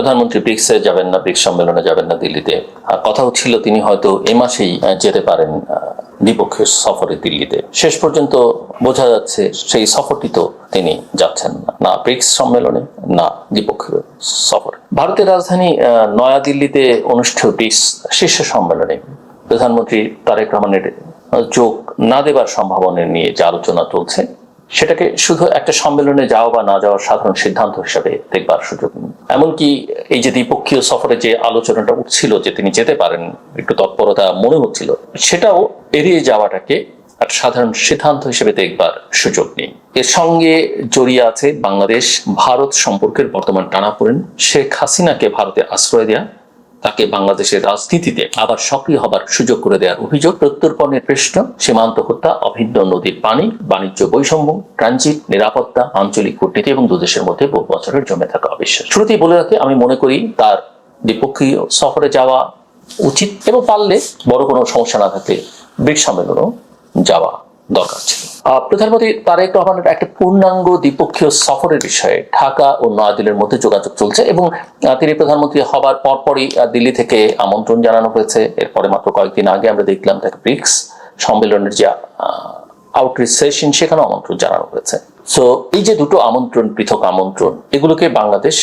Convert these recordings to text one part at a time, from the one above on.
প্রধানমন্ত্রী ব্রিক্সে যাবেন না, ব্রিক্স সম্মেলনে যাবেন না দিল্লিতে। কথা হচ্ছিল তিনি হয়তো এ মাসেই যেতে পারেন দ্বিপক্ষীয় সফরে দিল্লিতে। শেষ পর্যন্ত বোঝা যাচ্ছে সেই সফরটি তো তিনি যাচ্ছেন না, না ব্রিক্স সম্মেলনে না দ্বিপক্ষীয় সফরে। ভারতের রাজধানী নয়াদিল্লিতে অনুষ্ঠেয় ব্রিক্স শীর্ষ সম্মেলনে প্রধানমন্ত্রী তারেক রহমানের যোগ না দেবার সম্ভাবনা নিয়ে যে আলোচনা চলছে, সেটাকে শুধু একটা সম্মেলনে যাওয়া বা না যাওয়ার সাধারণ সিদ্ধান্ত হিসেবে দেখবার সুযোগ নেই। এমনকি এই যে দ্বিপক্ষীয় সফরে যে আলোচনাটা উঠছিল যে তিনি যেতে পারেন, একটু তৎপরতা মনে হচ্ছিল, সেটাও এড়িয়ে যাওয়াটাকে একটা সাধারণ সিদ্ধান্ত হিসেবে দেখবার সুযোগ নেই। এর সঙ্গে জড়িয়ে আছে বাংলাদেশ ভারত সম্পর্কের বর্তমান টানাপোড়েন, শেখ হাসিনাকে ভারতে আশ্রয় দেয়া, তাকে বাংলাদেশের রাজনীতিতে আবার সক্রিয় হবার সুযোগ করে দেওয়ার অভিযোগ, প্রত্যর্পণের প্রশ্ন, সীমান্ত হত্যা, অভিন্ন নদীর পানি, বাণিজ্য বৈষম্য, ট্রানজিট, নিরাপত্তা, আঞ্চলিক কূটনীতি এবং দুদেশের মধ্যে বহু বছরের জমে থাকা অবিশ্বাস। শুরুতেই বলে রাখি, আমি মনে করি তার দ্বিপক্ষীয় সফরে যাওয়া উচিত এবং পারলে বড় কোনো সমস্যা না থাকলে ব্রিক্স সম্মেলনেও যাওয়া দরকার ছিল। প্রধানমন্ত্রী তারেক রহমানের একটা পূর্ণাঙ্গ দ্বিপক্ষীয় সফরের বিষয়ে ঢাকা ও নয়াদিল্লির মধ্যে যোগাযোগ চলছে এবং তিনি প্রধানমন্ত্রী হবার পরপরই দিল্লি থেকে আমন্ত্রণ জানানো হয়েছে। এরপরে মাত্র কয়েকদিন আগে আমরা দেখলাম তাকে ব্রিক্স সম্মেলনের যে আউটরিচ সেশন, সেখানেও আমন্ত্রণ জানানো হয়েছে। সো এই যে দুটো আমন্ত্রণ, পৃথক আমন্ত্রণ, এগুলোকে বাংলাদেশ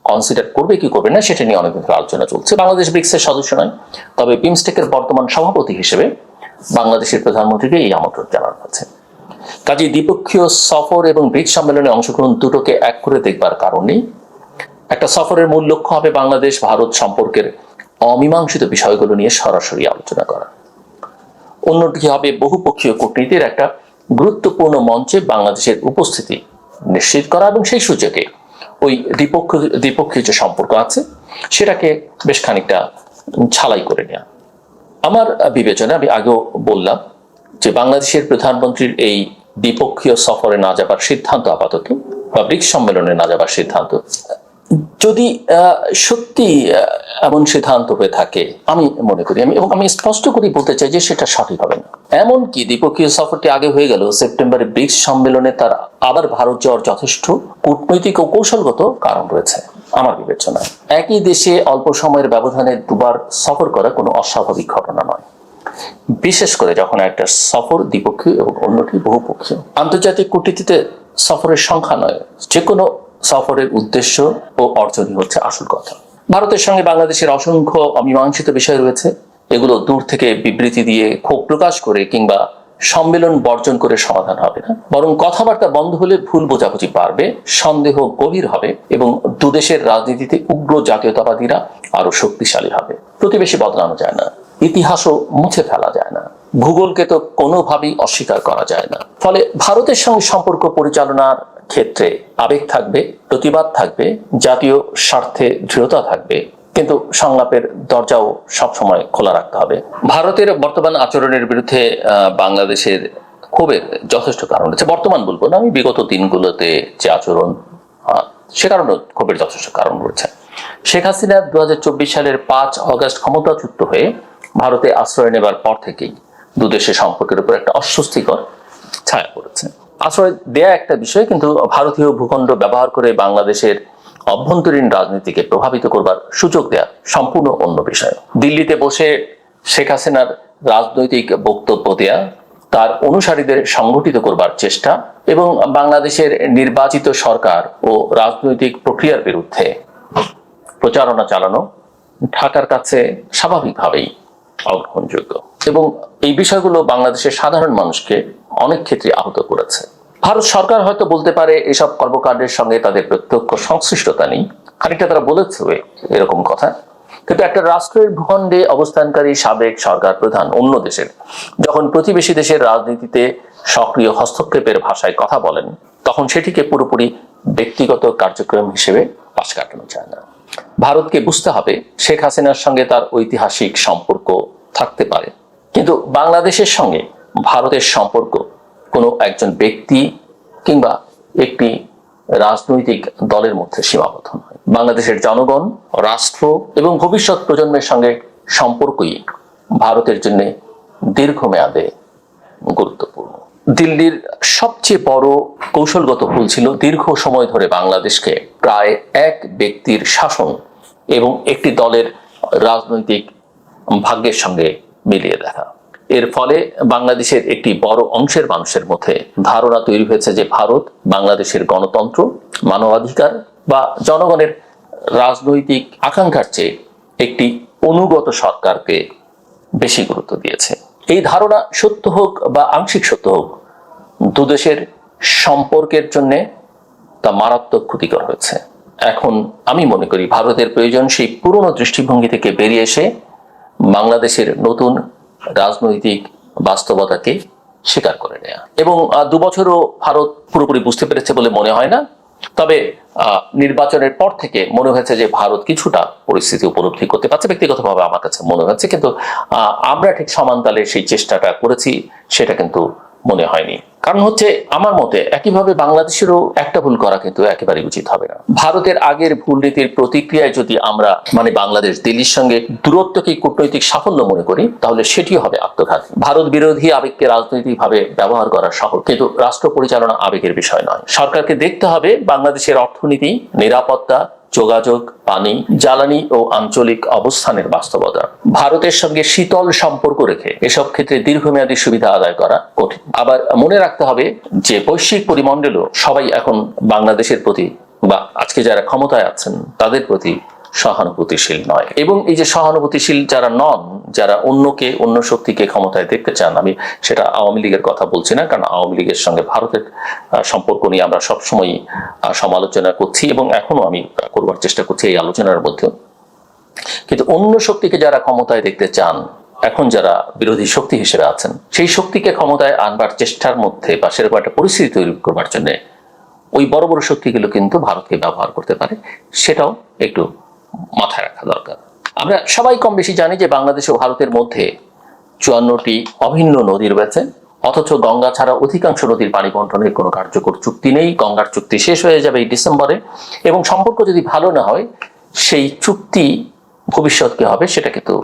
কনসিডার করবে কি করবে না সেটা নিয়ে অনেকদিন আলোচনা চলছে। বাংলাদেশ ব্রিক্সের সদস্য নয়, তবে বিমস্টেকের বর্তমান সভাপতি হিসেবে বাংলাদেশের প্রধানমন্ত্রীকে এই আমন্ত্রণ জানানো হয়েছে। কাজে দ্বিপক্ষীয় সফর এবং ব্রিক্স সম্মেলনে অংশগ্রহণ দুটোকে এক করে দেখবার কারণে একটা সফরের মূল লক্ষ্য হবে বাংলাদেশ ভারত সম্পর্কের অমীমাংসিত বিষয়গুলো নিয়ে সরাসরি আলোচনা করা। অন্যটি হবে বহুপক্ষীয় কূটনীতির একটা গুরুত্বপূর্ণ মঞ্চে বাংলাদেশের উপস্থিতি নিশ্চিত করা এবং সেই সুযোগে ওই দ্বিপক্ষীয় যে সম্পর্ক আছে সেটাকে বেশ খানিকটা ছালাই করে নেওয়া। আমার বিবেচনা, আমি আগেও বললাম যে বাংলাদেশের প্রধানমন্ত্রীর এই দ্বিপক্ষীয় সফরে না যাবার সিদ্ধান্ত আপাতত, বা ব্রিক্স সম্মেলনে না যাবার সিদ্ধান্ত, যদি সত্যি এমন সিদ্ধান্ত হয়ে থাকে, আমি মনে করি আমি স্পষ্ট করে বলতে চাই যে সেটা সঠিক হবে না। এমনকি দ্বিপক্ষীয় সফরটি আগে হয়ে গেল, সেপ্টেম্বরে ব্রিক্স সম্মেলনে তার আবার ভারত যাওয়ার যথেষ্ট কূটনৈতিক ও কৌশলগত কারণ রয়েছে আমার বিবেচনায়। একই দেশে অল্প সময়ের ব্যবধানে দুবার সফর করা কোনো অস্বাভাবিক ঘটনা নয়, বিশেষ করে যখন একটা সফর দ্বিপক্ষীয় এবং অন্যটি বহুপক্ষীয়। আন্তর্জাতিক কূটনীতিতে সফরের সংখ্যা নয়, যে কোনো সফরের উদ্দেশ্য ও অর্জনই হচ্ছে আসল কথা। ভারতের সঙ্গে বাংলাদেশের অসংখ্য অমীমাংসিত বিষয় রয়েছে, এগুলো দূর থেকে বিবৃতি দিয়ে ক্ষোভ প্রকাশ করে কিংবা সম্মেলন বর্জন করে সমাধান হবে না, বরং কথাবার্তা বন্ধ হলে ভুল বোঝাবুঝি বাড়বে, সন্দেহ গভীর হবে এবং দুদেশের রাজনীতিতে উগ্র জাতীয়তাবাদীরা আরো শক্তিশালী হবে। প্রতিবেশী বদলানো যায় না, ইতিহাসও মুছে ফেলা যায় না, ভূগোলকে তো কোনোভাবেই অস্বীকার করা যায় না। ফলে ভারতের সঙ্গে সম্পর্ক পরিচালনার ক্ষেত্রে আবেগ থাকবে, প্রতিবাদ থাকবে, জাতীয় স্বার্থে দৃঢ়তা থাকবে, কিন্তু সংলাপের দরজাও সবসময় খোলা রাখতে হবে। ভারতের বর্তমান আচরণের বিরুদ্ধে বাংলাদেশের ক্ষোভের যথেষ্ট কারণ রয়েছে। বর্তমান বলবো না, আমি বিগত দিনগুলোতে যে আচরণ, সে কারণে ক্ষোভের যথেষ্ট কারণ রয়েছে। শেখ হাসিনা 2024 সালের 5 অগস্ট ক্ষমতাচ্যুত হয়ে ভারতে আশ্রয় নেবার পর থেকেই দুদেশের সম্পর্কের উপর একটা অস্বস্তিকর ছায়া পড়েছে। আশ্রয় দেয়া একটা বিষয়, কিন্তু ভারতীয় ভূখণ্ড ব্যবহার করে বাংলাদেশের অভ্যন্তরীণ রাজনীতিকে প্রভাবিত করবার সুযোগ দেয়া সম্পূর্ণ অন্য বিষয়। দিল্লিতে বসে শেখ হাসিনার রাজনৈতিক বক্তব্য দেয়া, তার অনুসারীদের সংগঠিত করবার চেষ্টা এবং বাংলাদেশের নির্বাচিত সরকার ও রাজনৈতিক প্রক্রিয়ার বিরুদ্ধে প্রচারণা চালানো ঢাকার কাছে স্বাভাবিকভাবেই অগ্রহণযোগ্য এবং এই বিষয়গুলো বাংলাদেশের সাধারণ মানুষকে অনেক ক্ষেত্রে আহত করেছে। ভারত সরকার হয়তো বলতে পারে এসব কর্মকাণ্ডের সঙ্গে তাদের প্রত্যক্ষ সংশ্লিষ্টতা নেই, খানিকটা তারা বলেছে এরকম কথা, কিন্তু একটা রাষ্ট্রের ভূখণ্ডে অবস্থানকারী সাবেক সরকার প্রধান অন্য দেশের যখন প্রতিবেশী দেশের রাজনীতিতে সক্রিয় হস্তক্ষেপের ভাষায় কথা বলেন, তখন সেটিকে পুরোপুরি ব্যক্তিগত কার্যক্রম হিসেবে পাশ কাটানো যায় না। ভারতকে বুঝতে হবে শেখ হাসিনার সঙ্গে তার ঐতিহাসিক সম্পর্ক থাকতে পারে, কিন্তু বাংলাদেশের সঙ্গে ভারতের সম্পর্ক কোনো একজন ব্যক্তি কিংবা একটি রাজনৈতিক দলের মধ্যে সীমাবদ্ধ নয়। বাংলাদেশের জনগণ, রাষ্ট্র এবং ভবিষ্যৎ প্রজন্মের সঙ্গে সম্পর্কই ভারতের জন্য দীর্ঘমেয়াদে গুরুত্বপূর্ণ। দিল্লির সবচেয়ে বড় কৌশলগত ভুল ছিল দীর্ঘ সময় ধরে বাংলাদেশকে প্রায় এক ব্যক্তির শাসন এবং একটি দলের রাজনৈতিক ভাগ্যের সঙ্গে মিলিয়ে দেখা। এর ফলে বাংলাদেশের একটি বড় অংশের মানুষের মধ্যে ধারণা তৈরি হয়েছে যে ভারত বাংলাদেশের গণতন্ত্র, মানবাধিকার বা জনগণের রাজনৈতিক আকাঙ্ক্ষার চেয়ে একটি অনুগত সরকারকে বেশি গুরুত্ব দিয়েছে। এই ধারণা সত্য হোক বা আংশিক সত্য হোক, দুদেশের সম্পর্কের জন্য তা মারাত্মক ক্ষতিকর হয়েছে। এখন আমি মনে করি ভারতের প্রয়োজন সেই পুরনো দৃষ্টিভঙ্গি থেকে বেরিয়ে এসে বাংলাদেশের নতুন রাজনৈতিক বাস্তবতাকে স্বীকার করে নেয়া। এবং 2 বছরও ভারত পুরোপুরি বুঝতে পেরেছে বলে মনে হয় না। তবে নির্বাচনের পর থেকে মনে হয়েছে যে ভারত কিছুটা পরিস্থিতি উপলব্ধি করতে পারছে, ব্যক্তিগতভাবে আমার কাছে মনে হচ্ছে। কিন্তু আমরা ঠিক সমান তালে সেই চেষ্টাটা করেছি সেটা কিন্তু মনে হয়নি। কারণ হচ্ছে আমার মতে একইভাবে বাংলাদেশেরও একটা ভুল করা কিন্তু একেবারে উচিত হবে না। ভারতের আগের ভুল নীতির প্রতিক্রিয়ায় যদি আমরা বাংলাদেশ দিল্লির সঙ্গে দূরত্বকে কূটনৈতিক সাফল্য মনে করি, তাহলে সেটিও হবে আত্মঘাতী। ভারত বিরোধী আবেগকে রাজনৈতিকভাবে ব্যবহার করা সহজ, কিন্তু রাষ্ট্র পরিচালনা আবেগের বিষয় নয়। সরকারকে দেখতে হবে বাংলাদেশের অর্থনীতি, নিরাপত্তা, যোগাযোগ, পানি, জ্বালানি ও আঞ্চলিক অবস্থানের বাস্তবতা। ভারতের সঙ্গে শীতল সম্পর্ক রেখে এসব ক্ষেত্রে দীর্ঘমেয়াদী সুবিধা আদায় করা কঠিন। আবার মনে রাখতে হবে যে বৈশ্বিক পরিমণ্ডলেও সবাই এখন বাংলাদেশের প্রতি বা আজকে যারা ক্ষমতায় আছেন তাদের প্রতি সহানুভূতিশীল নয়। এবং এই যে সহানুভূতিশীল যারা নন, যারা অন্য শক্তিকে ক্ষমতায় দেখতে চান, আমি সেটা আওয়ামী লীগের কথা বলছি না, কারণ আওয়ামী লীগের সঙ্গে ভারতের সম্পর্ক নিয়ে আমরা সবসময় সমালোচনা করছি এবং এখনো আমি করবার চেষ্টা করছি এই আলোচনার মধ্যে। কিন্তু অন্য শক্তিকে যারা ক্ষমতায় দেখতে চান, এখন যারা বিরোধী শক্তি হিসেবে আছেন, সেই শক্তিকে ক্ষমতায় আনবার চেষ্টার মধ্যে বা সেরকম একটা পরিস্থিতি তৈরি করবার জন্য ওই বড় বড় শক্তিগুলো কিন্তু ভারতকে ব্যবহার করতে পারে, সেটাও একটু মাথায় রাখা দরকার। আমরা সবাই কম বেশি জানি যে বাংলাদেশ ও ভারতের মধ্যে 54টি অভিন্ন নদী রয়েছে, অথচ গঙ্গা ছাড়া অধিকাংশ নদীর পানি বন্টনের কোনো কার্যকর চুক্তি নেই। গঙ্গার চুক্তি শেষ হয়ে যাবে এই ডিসেম্বরে, এবং সম্পর্ক যদি ভালো না হয় সেই চুক্তি ভবিষ্যৎ কি হবে সেটা কিন্তু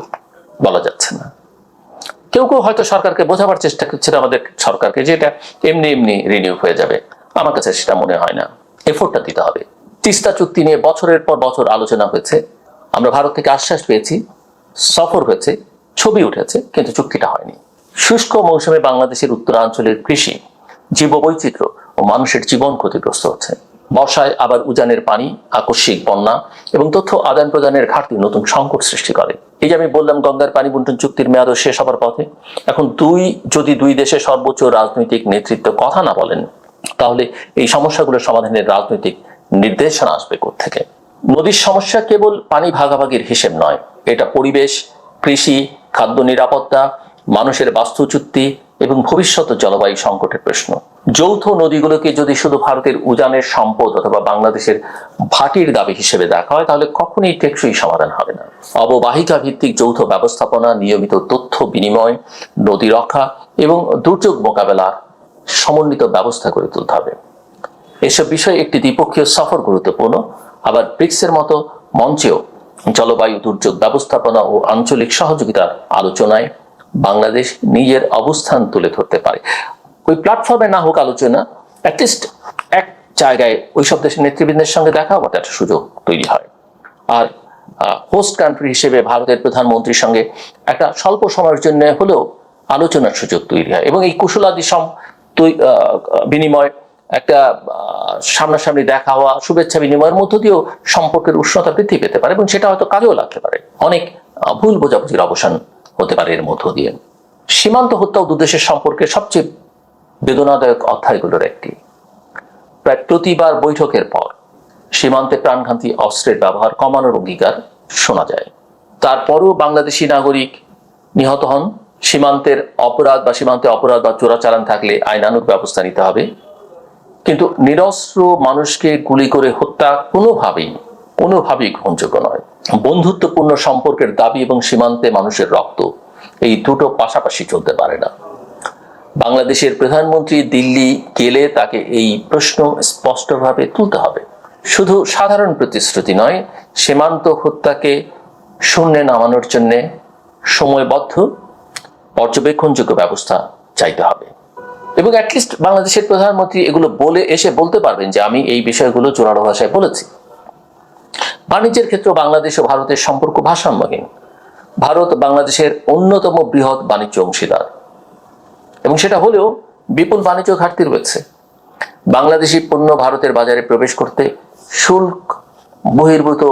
বলা যাচ্ছে না। কেউ কেউ হয়তো সরকারকে বোঝাবার চেষ্টা করছে আমাদের সরকারকে, যে এটা এমনি রিনিউ হয়ে যাবে। আমার কাছে সেটা মনে হয় না। এফোর্টটা দিতে হবে। তিস্তা চুক্তি নিয়ে বছরের পর বছর আলোচনা হয়েছে, আমরা ভারত থেকে আশ্বাস পেয়েছি, সফর হয়েছে, ছবি উঠেছে, কিন্তু চুক্তিটা হয়নি। শুষ্ক মৌসুমে বাংলাদেশের উত্তরাঞ্চলের কৃষি, জীববৈচিত্র্য ও মানুষের জীবন ক্ষতিগ্রস্ত হচ্ছে। বর্ষায় আবার উজানের পানি, আকস্মিক বন্যা এবং তথ্য আদান প্রদানের ঘাটতি নতুন সংকট সৃষ্টি করে। এই যে আমি বললাম গঙ্গার পানি বন্টন চুক্তির মেয়াদও শেষ হবার পথে। এখন যদি দুই দেশের সর্বোচ্চ রাজনৈতিক নেতৃত্ব কথা না বলেন, তাহলে এই সমস্যাগুলোর সমাধানের রাজনৈতিক নির্দেশনা আসবে কোত্থেকে? নদীর সমস্যা কেবল পানি ভাগাভাগির হিসেব নয়, এটা পরিবেশ, কৃষি, খাদ্য নিরাপত্তা, মানুষের বাস্তুচ্যুতি এবং ভবিষ্যৎ জলবায়ু সংকটের প্রশ্ন। যৌথ নদীগুলোকে যদি শুধু ভারতের উজানের সম্পদ অথবা বাংলাদেশের ভাটির দাবি হিসেবে দেখা হয়, তাহলে কখনোই টেকসই সমাধান হবে না। অববাহিকা ভিত্তিক যৌথ ব্যবস্থাপনা, নিয়মিত তথ্য বিনিময়, নদী রক্ষা এবং দুর্যোগ মোকাবেলার সমন্বিত ব্যবস্থা করে তুলতে হবে। এসব বিষয়ে একটি দ্বিপক্ষীয় সফর গুরুত্বপূর্ণ। আবার ব্রিক্সের মতো মঞ্চেও জলবায়ু দুর্যোগ ব্যবস্থাপনা ও আঞ্চলিক সহযোগিতার আলোচনায় বাংলাদেশ নিজের অবস্থান তুলে ধরতে পারে। ওই প্ল্যাটফর্মে না হোক আলোচনা, অ্যাটলিস্ট এক জায়গায় ওই সব দেশের নেতৃবৃন্দের সঙ্গে দেখা হওয়ার একটা সুযোগ তৈরি হয়। আর হোস্ট কান্ট্রি হিসেবে ভারতের প্রধানমন্ত্রীর সঙ্গে একটা স্বল্প সময়ের জন্য হলেও আলোচনার সুযোগ তৈরি হয়, এবং এই কুশলাদি বিনিময়, একটা সামনাসামনি দেখা হওয়া, শুভেচ্ছা বিনিময়ের মধ্য দিয়েও সম্পর্কের উষ্ণতা বৃদ্ধি পেতে পারে, এবং সেটা হয়তো কাজেও লাগতে পারে। অনেক ভুল বোঝাবুঝির অবসান হতে পারে এর মধ্য দিয়ে। সীমান্ত হত্যাও দুদেশের সম্পর্কে সবচেয়ে বেদনাদায়ক অধ্যায়গুলোর একটি। প্রায় প্রতিবার বৈঠকের পর সীমান্তে প্রাণঘাতী অস্ত্রের ব্যবহার কমানোর অঙ্গীকার শোনা যায়। তারপরও বাংলাদেশি নাগরিক নিহত হন। সীমান্তে অপরাধ বা চোরাচালান থাকলে আইনানুগ ব্যবস্থা নিতে হবে, কিন্তু নিরস্ত্র মানুষকে গুলি করে হত্যা কোনোভাবেই গ্রহণযোগ্য নয়। বন্ধুত্বপূর্ণ সম্পর্কের দাবি এবং সীমান্তে মানুষের রক্ত, এই দুটো পাশাপাশি চলতে পারে না। বাংলাদেশের প্রধানমন্ত্রী দিল্লি গেলে তাকে এই প্রশ্ন স্পষ্টভাবে তুলতে হবে। শুধু সাধারণ প্রতিশ্রুতি নয়, সীমান্ত হত্যাকে শূন্যে নামানোর জন্য সময়বদ্ধ পর্যবেক্ষণযোগ্য ব্যবস্থা চাইতে হবে। এবং অ্যাটলিস্ট বাংলাদেশের প্রধানমন্ত্রী এগুলো বলতে পারবেন যে আমি এই বিষয়গুলো জোরালো ভাষায় বলেছি। বাণিজ্যের ক্ষেত্রে বাংলাদেশ ও ভারতের সম্পর্ক ভারসাম্যহীন। ভারত বাংলাদেশের অন্যতম বৃহৎ বাণিজ্য অংশীদার এবং সেটা হলেও বিপুল বাণিজ্য ঘাটতি রয়েছে। বাংলাদেশি পণ্য ভারতের বাজারে প্রবেশ করতে শুল্ক বহির্ভূত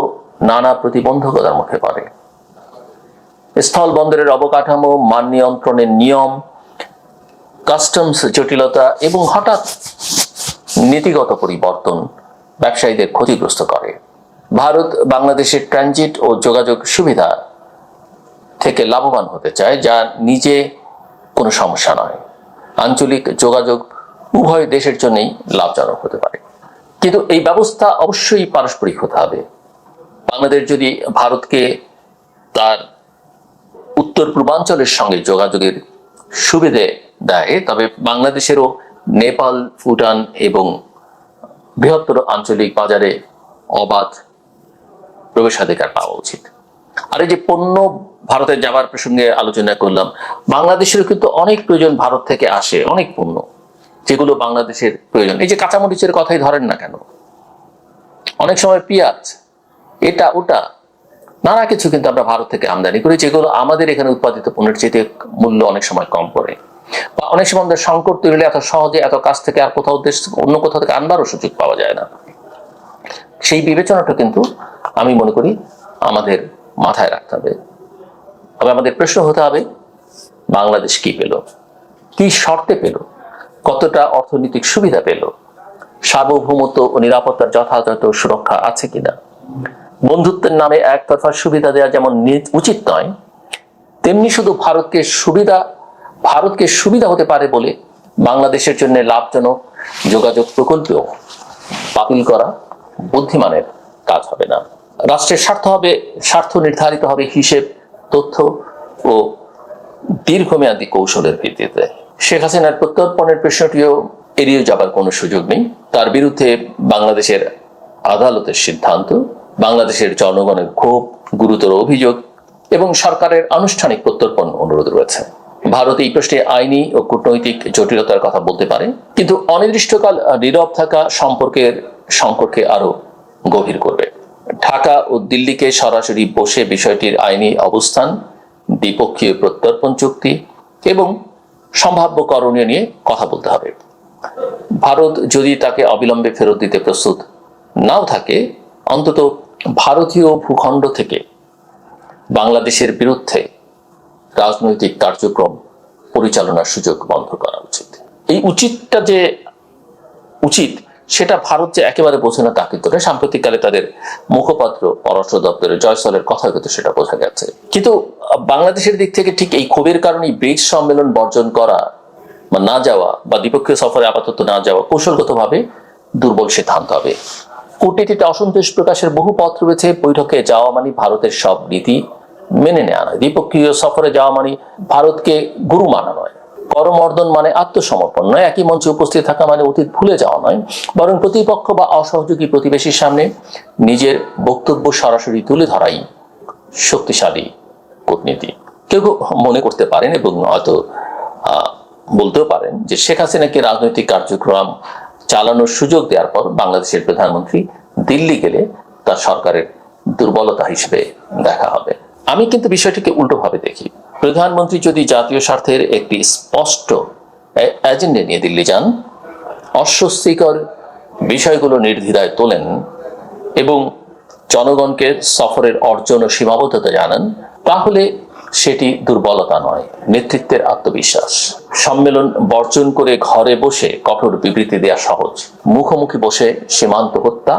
নানা প্রতিবন্ধকতার মুখে পড়ে। স্থল বন্দরের অবকাঠামো, মান নিয়ন্ত্রণের নিয়ম, কাস্টমস জটিলতা এবং হঠাৎ নীতিগত পরিবর্তন ব্যবসায়ীদের ক্ষতিগ্রস্ত করে। ভারত বাংলাদেশের ট্রানজিট ও যোগাযোগ সুবিধা থেকে লাভবান হতে চায়, যা নিজে কোনো সমস্যা নয়। আঞ্চলিক যোগাযোগ উভয় দেশের জন্যই লাভজনক হতে পারে, কিন্তু এই ব্যবস্থা অবশ্যই পারস্পরিক হতে হবে। বাংলাদেশ যদি ভারতকে তার উত্তর পূর্বাঞ্চলের সঙ্গে যোগাযোগের সুবিধে দেয়, তবে বাংলাদেশেরও নেপাল, ভুটান এবং বৃহত্তর আঞ্চলিক বাজারে অবাধ প্রবেশাধিকার পাওয়া উচিত। আর এই যে পণ্য ভারতে যাবার প্রসঙ্গে আলোচনা করলাম, বাংলাদেশেরও কিন্তু অনেক প্রয়োজন ভারত থেকে আসে, অনেক পণ্য যেগুলো বাংলাদেশের প্রয়োজন। এই যে কাঁচামরিচের কথাই ধরেন না কেন, অনেক সময় পেঁয়াজ, এটা ওটা নানা কিছু কিন্তু আমরা ভারত থেকে আমদানি করি, যেগুলো আমাদের এখানে উৎপাদিত পণ্যের চেয়ে মূল্য অনেক সময় কম পড়ে, বা অনেক সময় আমাদের সংকট তৈরি হলে এত সহজে এত কাছ থেকে আর কোথাও দেশ অন্য কোথাও থেকে আনবারও সুযোগ পাওয়া যায় না। সেই বিবেচনাটা কিন্তু আমি মনে করি আমাদের মাথায় রাখতে হবে। তবে আমাদের প্রশ্ন হতে হবে, বাংলাদেশ কি পেল, কি শর্তে পেল, কতটা অর্থনৈতিক সুবিধা পেল, সার্বভৌমত্ব ও নিরাপত্তার যথাযথ সুরক্ষা আছে কিনা। বন্ধুত্বের নামে একতরফা সুবিধা দেওয়া যেমন উচিত নয়, তেমনি শুধু ভারতকে সুবিধা হতে পারে বলে বাংলাদেশের জন্য লাভজনক যোগাযোগ প্রকল্পেও বাতিল করা বুদ্ধিমানের কাজ হবে না। রাষ্ট্রের স্বার্থ নির্ধারিত হবে হিসেব, তথ্য ও দীর্ঘমেয়াদী কৌশলের ভিত্তিতে। শেখ হাসিনার প্রত্যর্পণের প্রশ্নটিও এড়িয়ে যাবার কোনো সুযোগ নেই। তার বিরুদ্ধে বাংলাদেশের আদালতের সিদ্ধান্ত, বাংলাদেশের জনগণের ক্ষোভ, গুরুতর অভিযোগ এবং সরকারের আনুষ্ঠানিক প্রত্যর্পণ অনুরোধ রয়েছে। ভারত এই প্রশ্নে আইনি ও কূটনৈতিক জটিলতার কথা বলতে পারে, কিন্তু অনির্দিষ্টকাল নীরব থাকা সংকটকে আরো গভীর করবে। ঢাকা ও দিল্লিকে সরাসরি বসে বিষয়টির আইনি অবস্থান, দ্বিপক্ষীয় প্রত্যর্পণ চুক্তি এবং সম্ভাব্য করণীয় নিয়ে কথা বলতে হবে। ভারত যদি তাকে অবিলম্বে ফেরত দিতে প্রস্তুত নাও থাকে, অন্তত ভারতীয় ভূখণ্ড থেকে বাংলাদেশের বিরুদ্ধে রাজনৈতিক কার্যক্রম পরিচালনার সুযোগ বন্ধ করা উচিত। এই উচিতটা যে উচিত সেটা ভারত যে একেবারে বোঝে না তা কিন্তু নয়। সাম্প্রতিককালে তাদের মুখপাত্র পররাষ্ট্র দপ্তরের জয়সলের কথা কিন্তু সেটা বোঝা গেছে। কিন্তু বাংলাদেশের দিক থেকে ঠিক এই ক্ষোভের কারণেই ব্রিক্স সম্মেলন বর্জন করা বা না যাওয়া, বা দ্বিপক্ষীয় সফরে আপাতত না যাওয়া কৌশলগতভাবে দুর্বল সিদ্ধান্ত হবে। কূটনীতিতে অসন্তোষ প্রকাশের বহু পথ রয়েছে। বৈঠকে যাওয়া মানে ভারতের সব নীতি মেনে নেওয়া নয়, দ্বিপক্ষীয় সফরে যাওয়া মানে ভারতকে গুরু মানা নয়, করমর্দন মানে আত্মসমর্পণ নয়, একই মঞ্চে উপস্থিত থাকা মানে অতীত ভুলে যাওয়া নয়, বরং প্রতিপক্ষ বা অসহযোগী প্রতিবেশীর সামনে নিজের বক্তব্য সরাসরি তুলে ধরাই শক্তিশালী কূটনীতি। কেউ মনে করতে পারেন এবং হয়তো বলতেও পারেন যে শেখ হাসিনাকে রাজনৈতিক কার্যক্রম চালানোর সুযোগ দেওয়ার পর বাংলাদেশের প্রধানমন্ত্রী দিল্লি গেলে তার সরকারের দুর্বলতা হিসেবে দেখা হবে। আমি কিন্তু বিষয়টিকে উল্টোভাবে দেখি। প্রধানমন্ত্রী যদি জাতীয় স্বার্থের একটি স্পষ্ট এজেন্ডা নিয়ে দিল্লি যান, অস্বস্তিকর বিষয়গুলো নির্দ্বিধায় তোলেন এবং জনগণকে সফরের অর্জন ও সীমাবদ্ধতা জানান, তাহলে সেটি দুর্বলতা নয়, নেতৃত্বের আত্মবিশ্বাস। সম্মেলন বর্জন করে ঘরে বসে কঠোর বিবৃতি দেওয়া সহজ, মুখোমুখি বসে সীমান্ত হত্যা,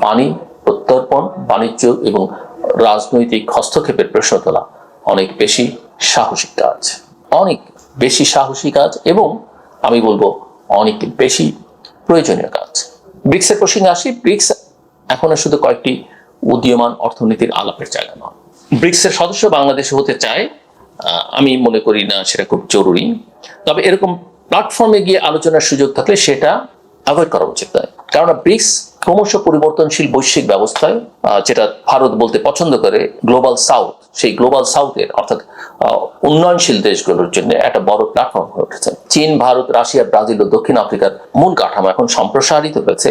পানি প্রত্যর্পণ, বাণিজ্য এবং রাজনৈতিক হস্তক্ষেপের প্রশ্ন তোলা অনেক বেশি সাহসী কাজ এবং আমি বলবো অনেক বেশি প্রয়োজনীয় কাজ। ব্রিক্সের প্রসঙ্গে আসি। ব্রিক্স এখন শুধু কয়েকটি উদীয়মান অর্থনীতির আলাপের জায়গা নয়। ব্রিক্সের সদস্য বাংলাদেশ হতে চায়, আমি মনে করি না সেটা খুব জরুরি। তবে এরকম প্ল্যাটফর্মে গিয়ে আলোচনার সুযোগ থাকলে সেটা অ্যাভয়েড করা উচিত নয়। কারণ ব্রিক্স ক্রমশ পরিবর্তনশীল বৈশ্বিক ব্যবস্থায়, যেটা ভারত বলতে পছন্দ করে গ্লোবাল সাউথ, সেই গ্লোবাল সাউথের অর্থাৎ উন্নয়নশীল দেশগুলোর জন্য একটা বড় প্ল্যাটফর্ম হয়ে উঠেছে। চীন, ভারত, রাশিয়া, ব্রাজিল ও দক্ষিণ আফ্রিকার মূল কাঠামো এখন সম্প্রসারিত হয়েছে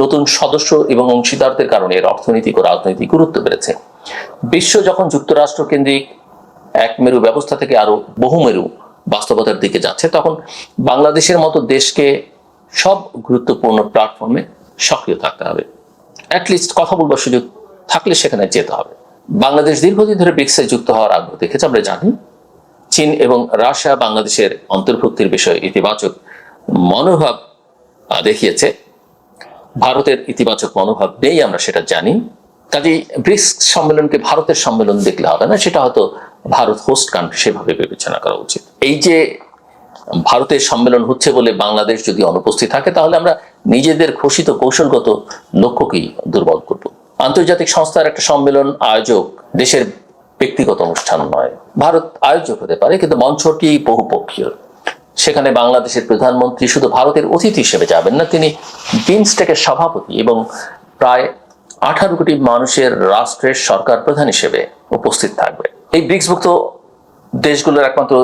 নতুন সদস্য এবং অংশীদারদের কারণে এর অর্থনৈতিক ও রাজনৈতিক গুরুত্ব বেড়েছে। বিশ্ব যখন যুক্তরাষ্ট্র কেন্দ্রিক এক মেরু ব্যবস্থা থেকে আরো বহুমেরু বাস্তবতার দিকে যাচ্ছে, তখন বাংলাদেশের মতো দেশকে সব গুরুত্বপূর্ণ প্ল্যাটফর্মে সক্রিয় থাকতে হবে। অ্যাটলিস্ট কথা বলবার সুযোগ থাকলে সেখানে যেতে হবে। বাংলাদেশ দীর্ঘদিন ধরে ব্রিক্সে যুক্ত হওয়ার আগ্রহ দেখেছে, আমরা জানি। চীন এবং রাশিয়া বাংলাদেশের অন্তর্ভুক্তির বিষয়ে ইতিবাচক মনোভাব দেখিয়েছে। ভারতের ইতিবাচক মনোভাব নেই, আমরা সেটা জানি। কাজেই ব্রিক্স সম্মেলনকে ভারতের সম্মেলন দেখলে হবে না, সেটা হয়তো ভারত হোস্ট কান্ট্রি সেভাবে বিবেচনা করা উচিত। এই যে ভারতের সম্মেলন হচ্ছে বলে বাংলাদেশ যদি অনুপস্থিত থাকে, তাহলে আমরা নিজেদের ঘোষিত কৌশলগত লক্ষ্যকেই দুর্বল করব। আন্তর্জাতিক সংস্থার একটা সম্মেলন আয়োজক দেশের ব্যক্তিগত অনুষ্ঠান নয়। ভারত আয়োজক হতে পারে, কিন্তু মঞ্চটি বহুপক্ষীয়। সেখানে বাংলাদেশের প্রধানমন্ত্রী শুধু ভারতের অতিথি হিসেবে যাবেন না, তিনি বিমস্টেকের সভাপতি এবং প্রায় 18 কোটি মানুষের রাষ্ট্রের সরকার প্রধান হিসেবে উপস্থিত থাকবে। এই ব্রিক্সভুক্ত দেশগুলোর একমাত্র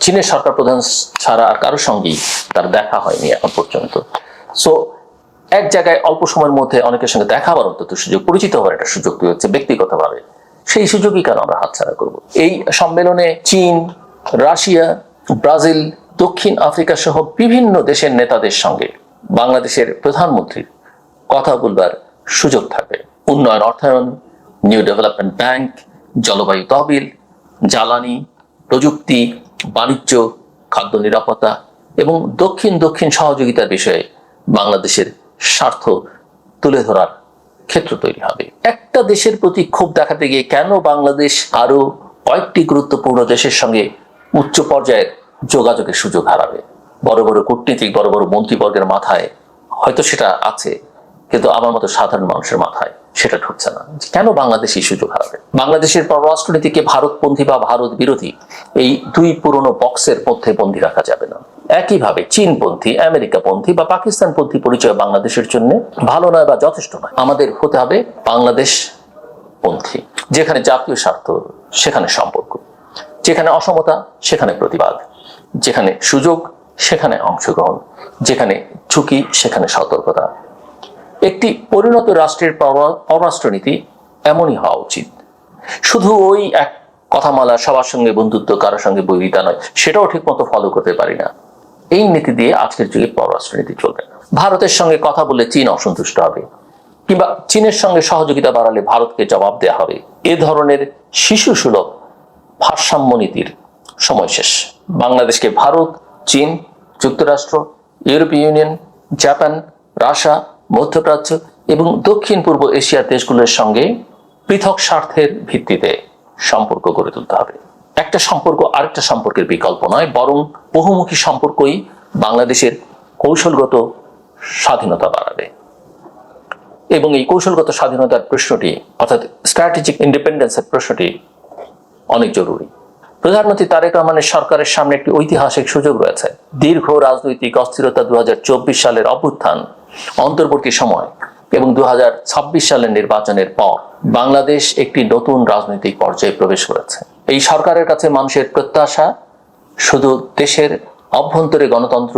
চীনের সরকার প্রধান ছাড়া আর কারোর সঙ্গেই তার দেখা হয়নি এখন পর্যন্ত। সো এক জায়গায় অল্প সময়ের মধ্যে অনেকের সঙ্গে দেখা হওয়ার অন্তত সুযোগ, পরিচিত হওয়ার একটা সুযোগ তৈরি হচ্ছে ব্যক্তিগতভাবে। সেই সুযোগই কেন আমরা হাতছাড়া করব? এই সম্মেলনে চীন, রাশিয়া, ব্রাজিল, দক্ষিণ আফ্রিকা সহ বিভিন্ন দেশের নেতাদের সঙ্গে বাংলাদেশের প্রধানমন্ত্রীর কথা বলবার সুযোগ থাকবে। উন্নয়ন, অর্থায়ন, নিউ ডেভেলপমেন্ট ব্যাংক, জলবায়ু তহবিল, জ্বালানি, প্রযুক্তি, বাণিজ্য, খাদ্য নিরাপত্তা এবং দক্ষিণ দক্ষিণ সহযোগিতার বিষয়ে বাংলাদেশের স্বার্থ তুলে ধরার ক্ষেত্র তৈরি হবে। একটা দেশের প্রতি ক্ষোভ দেখাতে গিয়ে কেন বাংলাদেশ আরো কয়েকটি গুরুত্বপূর্ণ দেশের সঙ্গে উচ্চ পর্যায়ের যোগাযোগের সুযোগ হারাবে? বড় বড় কূটনীতিক, বড় বড় মন্ত্রীবর্গের মাথায় হয়তো সেটা আছে, কিন্তু আমার মতো সাধারণ মানুষের মাথায় সেটা ঢুকছে না। কেন বাংলাদেশ এই সুযোগ হারাবে? বাংলাদেশের পররাষ্ট্রনীতিকে ভারতপন্থী বা ভারত বিরোধী এই দুই পুরনো বক্সের মধ্যে বন্দী রাখা যাবে না। একইভাবে চীনপন্থী, আমেরিকাপন্থী বা পাকিস্তানপন্থী পরিচয় বাংলাদেশের জন্য ভালো নয় বা যথেষ্ট নয়। আমাদের হতে হবে বাংলাদেশ পন্থী, যেখানে জাতীয় স্বার্থ সেখানে সম্পর্ক, যেখানে অসমতা সেখানে প্রতিবাদ, যেখানে সুযোগ সেখানে অংশগ্রহণ, যেখানে ঝুঁকি সেখানে সতর্কতা। একটি পরিণত রাষ্ট্রের পররাষ্ট্রনীতি এমনই হওয়া উচিত। শুধু ওই এক কথামালা, সবার সঙ্গে বন্ধুত্ব, কারোর সঙ্গে বৈরিতা নয়, সেটাও ঠিক মতো ফলো করতে পারি না। এই নীতি দিয়ে আজকের যুগে পররাষ্ট্রনীতি চলবে না। ভারতের সঙ্গে কথা বলে চীন অসন্তুষ্ট হবে, কিংবা চীনের সঙ্গে সহযোগিতা বাড়ালে ভারতকে জবাব দেওয়া হবে। এ ধরনের শিশু সুলভ ভারসাম্য নীতির সময় শেষ। বাংলাদেশকে ভারত, চীন, যুক্তরাষ্ট্র, ইউরোপীয় ইউনিয়ন, জাপান, রাশিয়া, মধ্যপ্রাচ্য এবং দক্ষিণ পূর্ব এশিয়ার দেশগুলোর সঙ্গে পৃথক স্বার্থের ভিত্তিতে সম্পর্ক গড়ে তুলতে হবে। একটা সম্পর্ক আরেকটা সম্পর্কের বিকল্প নয়, বরং বহুমুখী সম্পর্কই বাংলাদেশের কৌশলগত স্বাধীনতা বাড়াবে। এবং এই কৌশলগত স্বাধীনতার প্রশ্নটি, অর্থাৎ স্ট্র্যাটেজিক ইন্ডিপেন্ডেন্সের প্রশ্নটি অনেক জরুরি। প্রধানমন্ত্রী তারেক রহমানের সরকারের সামনে একটি ঐতিহাসিক সুযোগ রয়েছে। দীর্ঘ রাজনৈতিক অস্থিরতা, 2024 সালের অভ্যুত্থান, অন্তর্বর্তী সময় এবং 2026 সালের নির্বাচনের পর বাংলাদেশ একটি নতুন রাজনৈতিক পর্যায়ে প্রবেশ করেছে। এই সরকারের কাছে মানুষের প্রত্যাশা শুধু দেশের অভ্যন্তরে গণতন্ত্র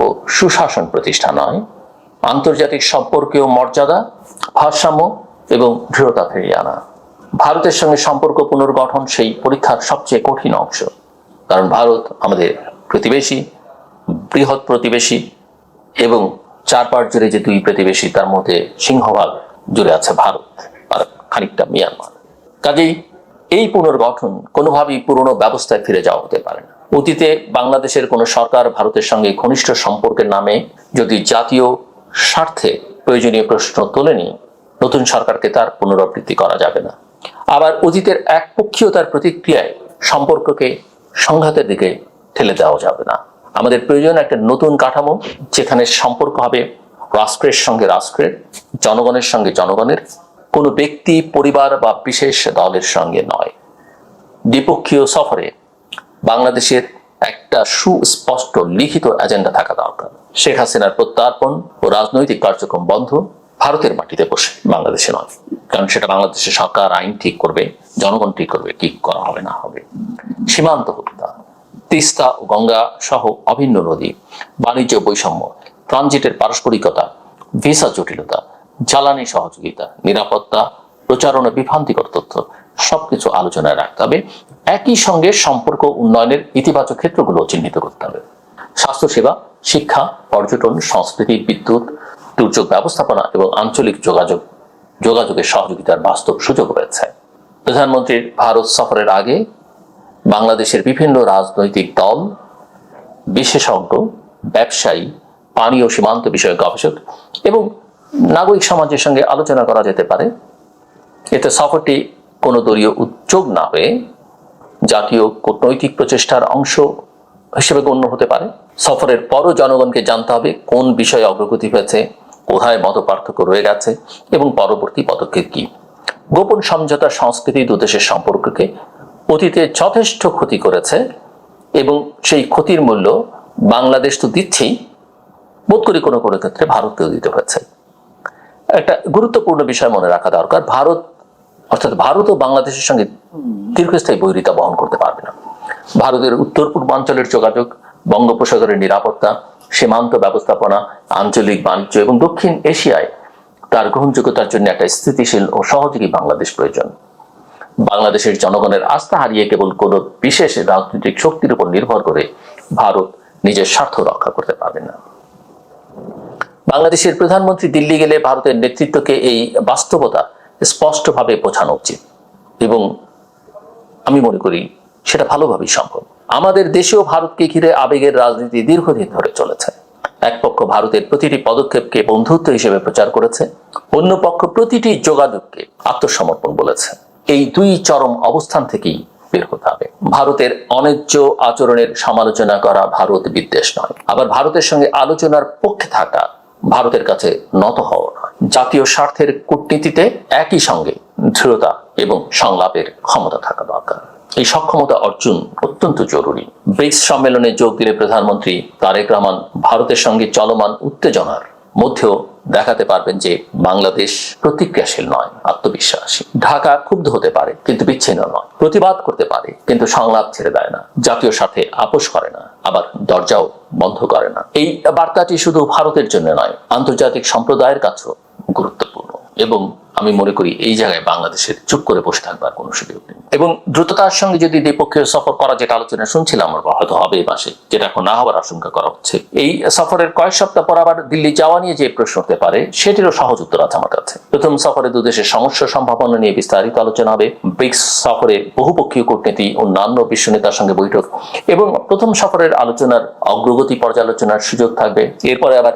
ও সুশাসন প্রতিষ্ঠা নয়, আন্তর্জাতিক সম্পর্কেও মর্যাদা, ভারসাম্য এবং দৃঢ়তা ফিরিয়ে আনা। ভারতের সঙ্গে সম্পর্ক পুনর্গঠন সেই পরীক্ষার সবচেয়ে কঠিন অংশ, কারণ ভারত আমাদের প্রতিবেশী, বৃহৎ প্রতিবেশী এবং চারপাশ জুড়ে যে দুই প্রতিবেশী, তার মধ্যে সিংহভাগ জুড়ে আছে ভারত আর খানিকটা মিয়ানমার। কাজেই এই পুনর্গঠন কোনোভাবেই পুরনো ব্যবস্থায় ফিরে যাওয়া হতে পারে না। অতীতে বাংলাদেশের কোনো সরকার ভারতের সঙ্গে ঘনিষ্ঠ সম্পর্কের নামে যদি জাতীয় স্বার্থে প্রয়োজনীয় প্রশ্ন তোলেনি, নতুন সরকারকে তার পুনরাবৃত্তি করা যাবে না। আবার অতীতের একপক্ষীয়তার প্রতিক্রিয়ায় সম্পর্ককে সংঘাতের দিকে ঠেলে দেওয়া যাবে না। আমাদের প্রয়োজন একটা নতুন কাঠামো, যেখানে সম্পর্ক হবে রাষ্ট্রের সঙ্গে রাষ্ট্রের, জনগণের সঙ্গে জনগণের, কোনো ব্যক্তি, পরিবার বা বিশেষ দলের সঙ্গে নয়। দ্বিপক্ষীয় সফরে বাংলাদেশের একটা সুস্পষ্ট লিখিত এজেন্ডা থাকা দরকার। শেখ হাসিনার প্রত্যার্পণ ও রাজনৈতিক কার্যক্রম বন্ধ, ভারতের মাটিতে বসে, বাংলাদেশে নয়। কারণ সেটা বাংলাদেশের সরকার আইন ঠিক করবে, জনগণ ঠিক করবে কি করা হবে না হবে। সীমান্ত হত্যা, তিস্তা ও গঙ্গা সহ অভিন্ন নদী, বাণিজ্য বৈষম্য, ট্রানজিটের পারস্পরিকতা, ভিসা জটিলতা, জ্বালানি সহযোগিতা, নিরাপত্তা, প্রচারণা, বিভ্রান্তিকর তথ্য সবকিছু আলোচনায় রাখতে হবে। একই সঙ্গে সম্পর্ক উন্নয়নের ইতিবাচক ক্ষেত্রগুলো চিহ্নিত করতে হবে। স্বাস্থ্যসেবা, শিক্ষা, পর্যটন, সংস্কৃতি, বিদ্যুৎ, দুর্যোগ ব্যবস্থাপনা এবং আঞ্চলিক যোগাযোগের সহযোগিতার বাস্তব সুযোগ রয়েছে। প্রধানমন্ত্রীর ভারত সফরের আগে বাংলাদেশের বিভিন্ন রাজনৈতিক দল, বিশেষজ্ঞ, ব্যবসায়ী, পানি ও সীমান্ত বিষয়ক গবেষক এবং নাগরিক সমাজের সঙ্গে আলোচনা করা যেতে পারে। এতে সফরটি কোনো দলীয় উদ্যোগ না হয়ে জাতীয় কূটনৈতিক প্রচেষ্টার অংশ হিসেবে গণ্য হতে পারে। সফরের পরও জনগণকে জানতে হবে কোন বিষয়ে অগ্রগতি হয়েছে, কোথায় মতপার্থক্য রয়ে গেছে এবং পরবর্তী পদক্ষেপ কি। গোপন সমঝোতা সংস্কৃতি দুদেশের সম্পর্ককে অতীতে যথেষ্ট ক্ষতি করেছে এবং সেই ক্ষতির মূল্য বাংলাদেশ তো দিচ্ছেই, বোধ করি কোনো কোনো ক্ষেত্রে ভারতকেও দিতে হয়েছে। একটা গুরুত্বপূর্ণ বিষয় মনে রাখা দরকার, ভারত ও বাংলাদেশের সঙ্গে দীর্ঘস্থায়ী বৈরিতা বহন করতে পারবে না। ভারতের উত্তর পূর্বাঞ্চলের যোগাযোগ, বঙ্গোপসাগরের নিরাপত্তা, সীমান্ত ব্যবস্থাপনা, আঞ্চলিক বাণিজ্য এবং দক্ষিণ এশিয়ায় তার গ্রহণযোগ্যতার জন্য একটা স্থিতিশীল ও সহযোগী বাংলাদেশ প্রয়োজন। বাংলাদেশের জনগণের আস্থা হারিয়ে কেবল কোনো বিশেষ রাজনৈতিক শক্তির উপর নির্ভর করে ভারত নিজের স্বার্থ রক্ষা করতে পারবে না। বাংলাদেশের প্রধানমন্ত্রী দিল্লি গেলে ভারতের নেতৃত্বকে এই বাস্তবতা স্পষ্টভাবে বোঝানো উচিত এবং আমি মনে করি সেটা ভালোভাবেই সম্ভব। আমাদের দেশেও ভারতকে ঘিরে আবেগের রাজনীতি দীর্ঘদিন ধরে চলেছে। এক পক্ষ ভারতের প্রতিটি পদক্ষেপকে বন্ধুত্ব হিসেবে প্রচার করেছে, অন্য পক্ষ প্রতিটি যোগাযোগকে আত্মসমর্পণ বলেছে। এই দুই চরম অবস্থান থেকেই বের হতে হবে। ভারতের অন্যায্য আচরণের সমালোচনা করা ভারত বিদ্বেষ নয়, আবার ভারতের সঙ্গে আলোচনার পক্ষে থাকা ভারতের কাছে নত হওয়া নয়। জাতীয় স্বার্থের কূটনীতিতে একই সঙ্গে দৃঢ়তা এবং সংলাপের ক্ষমতা থাকা দরকার। এই সক্ষমতা অর্জন অত্যন্ত জরুরি। ব্রিক্স সম্মেলনে যোগ দিলে প্রধানমন্ত্রী তারেক রহমান ভারতের সঙ্গে চলমান উত্তেজনার মধ্যেও দেখাতে পারবেন যে বাংলাদেশ প্রতিক্রিয়াশীল নয়, আত্মবিশ্বাসী। ঢাকা ক্ষুব্ধ হতে পারে কিন্তু বিচ্ছিন্ন নয়, প্রতিবাদ করতে পারে কিন্তু সংলাপ ছেড়ে দেয় না, জাতীয় স্বার্থে আপোষ করে না, আবার দরজাও বন্ধ করে না। এই বার্তাটি শুধু ভারতের জন্য নয়, আন্তর্জাতিক সম্প্রদায়ের কাছেও গুরুত্বপূর্ণ এবং আমি মনে করি এই জায়গায় বাংলাদেশের চুপ করে বসে থাকবার কোনো সুযোগ নেই। এবং দ্রুততার সঙ্গে যদি দ্বিপক্ষীয় সফর করা, যেটা আলোচনা শুনছিলাম, হয়তো হবে এই মাসে, যেটা এখন না হওয়ার আশঙ্কা করা হচ্ছে, এই সফরের কয়েক সপ্তাহ পর আবার দিল্লি যাওয়া নিয়ে যে প্রশ্ন হতে পারে সেটিরও সহজ উত্তর আছে আমার কাছে। প্রথম সফরে দুদেশের সমস্যা সম্ভাবনা নিয়ে বিস্তারিত আলোচনা হবে। ব্রিক্স সফরে বহুপক্ষীয় কূটনীতি, অন্যান্য বিশ্ব নেতার সঙ্গে বৈঠক এবং প্রথম সফরের আলোচনার অগ্রগতি পর্যালোচনার সুযোগ থাকবে। এরপরে আবার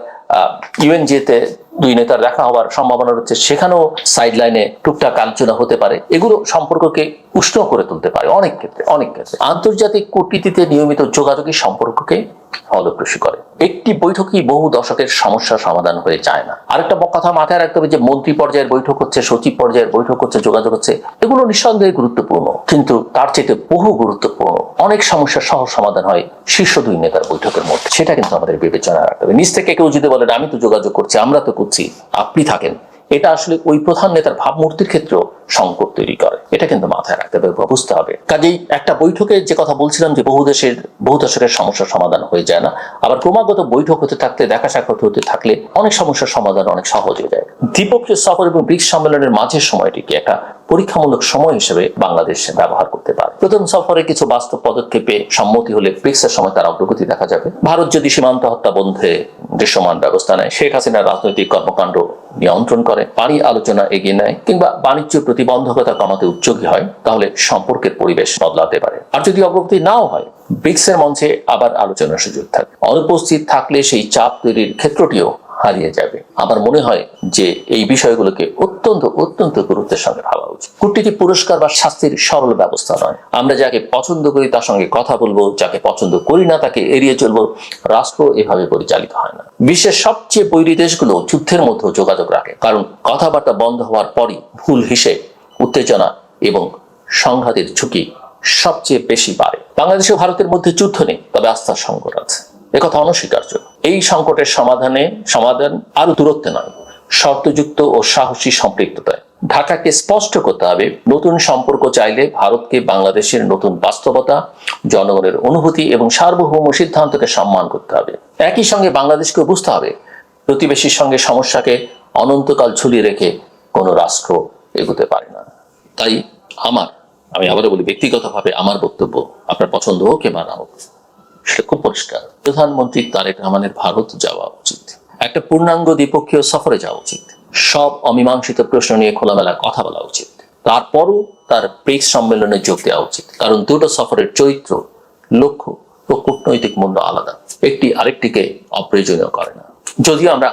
ইউএনজিতে দুই নেতার দেখা হওয়ার সম্ভাবনা রয়েছে, সেখানেও সাইড লাইনে টুকটাক আলোচনা হতে পারে। এগুলো সম্পর্ককে উষ্ণ করে তুলতে পারে অনেক ক্ষেত্রে। আন্তর্জাতিক কূটনীতিতে নিয়মিত যোগাযোগের সম্পর্ককে ফলপ্রসূ করে। একটি বৈঠকই বহু দশকের সমস্যার সমাধান হয়ে যায় না। আরেকটা কথা মাথায় রাখতে হবে যে মন্ত্রী পর্যায়ের বৈঠক হচ্ছে, সচিব পর্যায়ের বৈঠক হচ্ছে, যোগাযোগ হচ্ছে, এগুলো নিঃসন্দেহে গুরুত্বপূর্ণ, কিন্তু তার চেয়ে বহু গুরুত্বপূর্ণ অনেক সমস্যার সহজ সমাধান হয় শীর্ষ দুই নেতার বৈঠকের মধ্যে। সেটা কিন্তু আমাদের বিবেচনা রাখতে হবে। নিজ থেকে কেউ যদি বলেন আমি তো যোগাযোগ করছি, আমরা তো করছি, আপনি থাকেন, এটা আসলে ওই প্রধান নেতার ভাবমূর্তির ক্ষেত্রেও সংকট তৈরি করে। এটা কিন্তু মাথায় রাখতে হবে, বুঝতে হবে। কাজেই একটা বৈঠকে যে কথা বলছিলাম যে বহু দশকের সমস্যার সমাধান হয়ে যায় না, আবার ক্রমাগত বৈঠক হতে থাকলে, দেখা সাক্ষাৎ হতে থাকলে অনেক সমস্যার সমাধান অনেক সহজ হয়ে যায়। দ্বিপক্ষীয় সফর এবং ব্রিক্স সম্মেলনের মাঝের সময়টিকে একটা পরীক্ষামূলক সময় হিসেবে বাংলাদেশ ব্যবহার করতে পারে। প্রথম সফরে কিছু বাস্তব পদক্ষেপে সম্মতি হলে ব্রিক্সের সময় তার অগ্রগতি দেখা যাবে। ভারত যদি সীমান্ত হত্যা বন্ধে দৃশ্যমান ব্যবস্থা নেয়, শেখ হাসিনার রাজনৈতিক কর্মকাণ্ড নিয়ন্ত্রণ করে, পানি আলোচনা এগিয়ে নেয় কিংবা বাণিজ্য প্রতিবন্ধকতা কমাতে উদ্যোগী হয়, তাহলে সম্পর্কের পরিবেশ বদলাতে পারে। আর যদি অগ্রগতি নাও হয়, ব্রিক্সের মঞ্চে আবার আলোচনার সুযোগ থাকবে। অনুপস্থিত থাকলে সেই চাপ তৈরির ক্ষেত্রটিও হারিয়ে যাবে। আমার মনে হয় যে এই বিষয়গুলোকে অত্যন্ত গুরুত্বের সঙ্গে ভাবা উচিত। কূটনীতি পুরস্কার বা শাস্তির সরল ব্যবস্থা নয়। আমরা যাকে পছন্দ করি তার সঙ্গে কথা বলবো, যাকে পছন্দ করি না তাকে এড়িয়ে চলবো। রাষ্ট্র এভাবে পরিচালিত হয় না। বিশ্বের সবচেয়ে বৈরী দেশগুলো যুদ্ধের মধ্যে যোগাযোগ রাখে, কারণ কথাবার্তা বন্ধ হওয়ার পরই ভুল হিসেব, উত্তেজনা এবং সংঘাতের ঝুঁকি সবচেয়ে বেশি বাড়ে। বাংলাদেশ ও ভারতের মধ্যে যুদ্ধ নেই, তবে আস্থার সংকট আছে, একথা অনস্বীকার্য। এই সংকটের সমাধান আরো দূরত্বে নয়, শর্তযুক্ত ও সাহসী সম্পৃক্ততায়। ঢাকাকে স্পষ্ট করতে হবে, নতুন সম্পর্ক চাইলে ভারতকে বাংলাদেশের নতুন বাস্তবতা, জনগণের অনুভূতি এবং সার্বভৌম সিদ্ধান্তকে সম্মান করতে হবে। একই সঙ্গে বাংলাদেশকে বুঝতে হবে প্রতিবেশীর সঙ্গে সমস্যাকে অনন্তকাল ঝুলিয়ে রেখে কোনো রাষ্ট্র এগোতে পারে না। তাই আমি আবারও বলি, ব্যক্তিগতভাবে আমার বক্তব্য, আপনার পছন্দ হোক কিংবা না হোক, সেটা খুব পরিষ্কার। প্রধানমন্ত্রী তারেক রহমানের ভারত যাওয়া উচিত, একটা পূর্ণাঙ্গ দ্বিপক্ষীয় সফরে যাওয়া উচিত, সব অমীমাংসিত প্রশ্ন নিয়ে খোলামেলা কথা বলা উচিত, তারপরও তার ব্রিক্স সম্মেলনে যোগ দেওয়া উচিত। কারণ দুটো সফরের চরিত্র, লক্ষ্য ও কূটনৈতিক মূল্য আলাদা, একটি আরেকটিকে অপ্রয়োজনীয় করে না। যদিও আমরা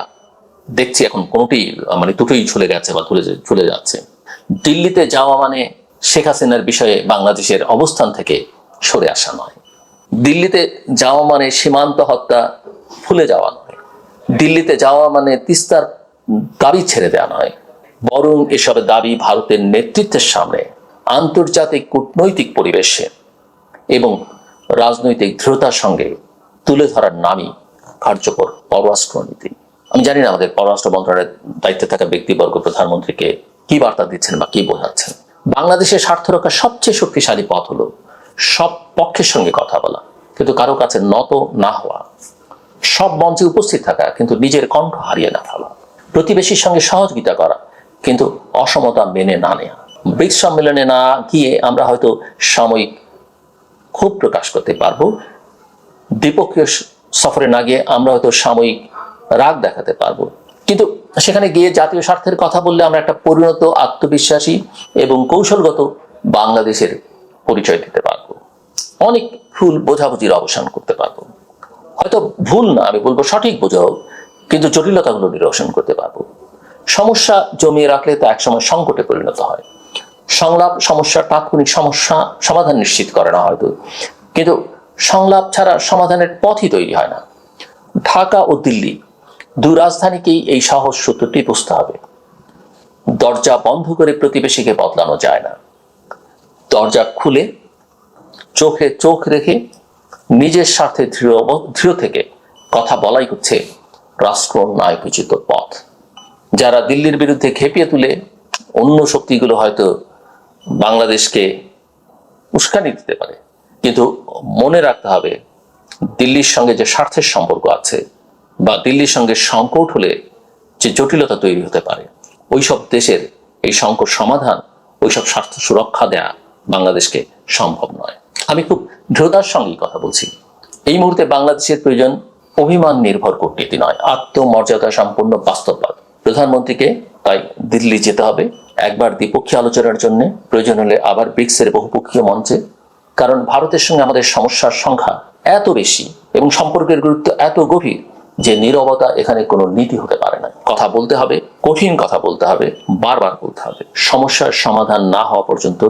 দেখছি এখন কোনোটি দুটোই ঝুলে গেছে বা ঝুলে যাচ্ছে। দিল্লিতে যাওয়া মানে শেখ হাসিনার বিষয়ে বাংলাদেশের অবস্থান থেকে সরে আসা নয়। দিল্লিতে যাওয়া মানে সীমান্ত হত্যা ভুলে যাওয়া নয়। দিল্লিতে যাওয়া মানে তিস্তার দাবি ছেড়ে দেওয়া নয়। বরং এসব দাবি ভারতের নেতৃত্বের সামনে আন্তর্জাতিক কূটনৈতিক পরিবেশে এবং রাজনৈতিক দৃঢ়তার সঙ্গে তুলে ধরার নামই কার্যকর পররাষ্ট্রনীতি। আমি জানি না আমাদের পররাষ্ট্র মন্ত্রণালয়ের দায়িত্বে থাকা ব্যক্তিবর্গ প্রধানমন্ত্রীকে কি বার্তা দিচ্ছেন বা কি বোঝাচ্ছেন। বাংলাদেশের স্বার্থ রক্ষার সবচেয়ে শক্তিশালী পথ হলো সব পক্ষের সঙ্গে কথা বলা, কিন্তু কারো কাছে নত না হওয়া, সব মঞ্চে উপস্থিত থাকা কিন্তু নিজের কণ্ঠ হারিয়ে না ফেলা, প্রতিবেশীর সঙ্গে সহযোগিতা করা কিন্তু অসমতা মেনে না নেওয়া। ব্রিক্স সম্মেলনে না গিয়ে আমরা হয়তো সাময়িক ক্ষোভ প্রকাশ করতে পারবো, দ্বিপক্ষীয় সফরে না গিয়ে আমরা হয়তো সাময়িক রাগ দেখাতে পারবো, কিন্তু সেখানে গিয়ে জাতীয় স্বার্থের কথা বললে আমরা একটা পরিণত, আত্মবিশ্বাসী এবং কৌশলগত বাংলাদেশের পরিচয় দিতে পারবো। অনেক ভুল বোঝাবুঝির অবসান করতে পারবো, হয়তো ভুল না, আমি বলবো সঠিক বোঝা হোক, কিন্তু জটিলতাগুলো নিরসন করতে পারবো। সমস্যা জমিয়ে রাখলে তা একসময় সংকটে পরিণত হয়। সংলাপ সমস্যার তাৎক্ষণিক সমস্যা সমাধান নিশ্চিত করে না হয়তো, কিন্তু সংলাপ ছাড়া সমাধানের পথই তৈরি হয় না। ঢাকা ও দিল্লি দু রাজধানীকেই এই সহজ সূত্রটি বুঝতে হবে। দরজা বন্ধ করে প্রতিবেশীকে বদলানো যায় না। দরজা খুলে চোখে চোখ রেখে নিজের স্বার্থে দৃঢ় থেকে কথা বলাই হচ্ছে রাষ্ট্র নায়কোচিত পথ। যারা দিল্লির বিরুদ্ধে খেপিয়ে তুলে অন্য শক্তিগুলো হয়তো বাংলাদেশকে উস্কানি দিতে পারে, কিন্তু মনে রাখতে হবে দিল্লির সঙ্গে যে স্বার্থের সম্পর্ক আছে বা দিল্লির সঙ্গে সংকট হলে যে জটিলতা তৈরি হতে পারে, ওইসব দেশের এই সংকট সমাধান, ওইসব স্বার্থ সুরক্ষা দেয়া বাংলাদেশকে সম্ভব নয়। আমি খুব দৃঢ়তার সঙ্গেই কথা বলছি। এই মুহূর্তে বাংলাদেশের প্রয়োজন অভিমান নির্ভর কূটনীতি নয়, আত্মমর্যাদা সম্পন্ন বাস্তববাদ। প্রধানমন্ত্রীকে তাই দিল্লি যেতে হবে, একবার দ্বিপক্ষীয় আলোচনার জন্য, প্রয়োজন হলে আবার ব্রিক্সের বহুপক্ষীয় মঞ্চে। কারণ ভারতের সঙ্গে আমাদের সমস্যার সংখ্যা এত বেশি এবং সম্পর্কের গুরুত্ব এত গভীর যে নীরবতা এখানে কোনো নীতি হতে পারে না। কথা বলতে হবে, কঠিন কথা বলতে হবে, বারবার বলতে হবে। সমস্যার সমাধান না হওয়া পর্যন্ত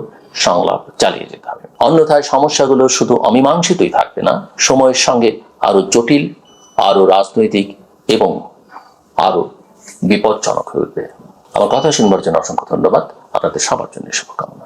সংলাপ চালিয়ে যেতে হবে। অন্যথায় সমস্যাগুলো শুধু অমীমাংসিতই থাকবে না, সময়ের সঙ্গে আরো জটিল, আরো রাজনৈতিক এবং আরো বিপজ্জনক হয়ে উঠবে। আমার কথা শুনবার জন্য অসংখ্য ধন্যবাদ। আপনাদের সবার জন্য শুভকামনা।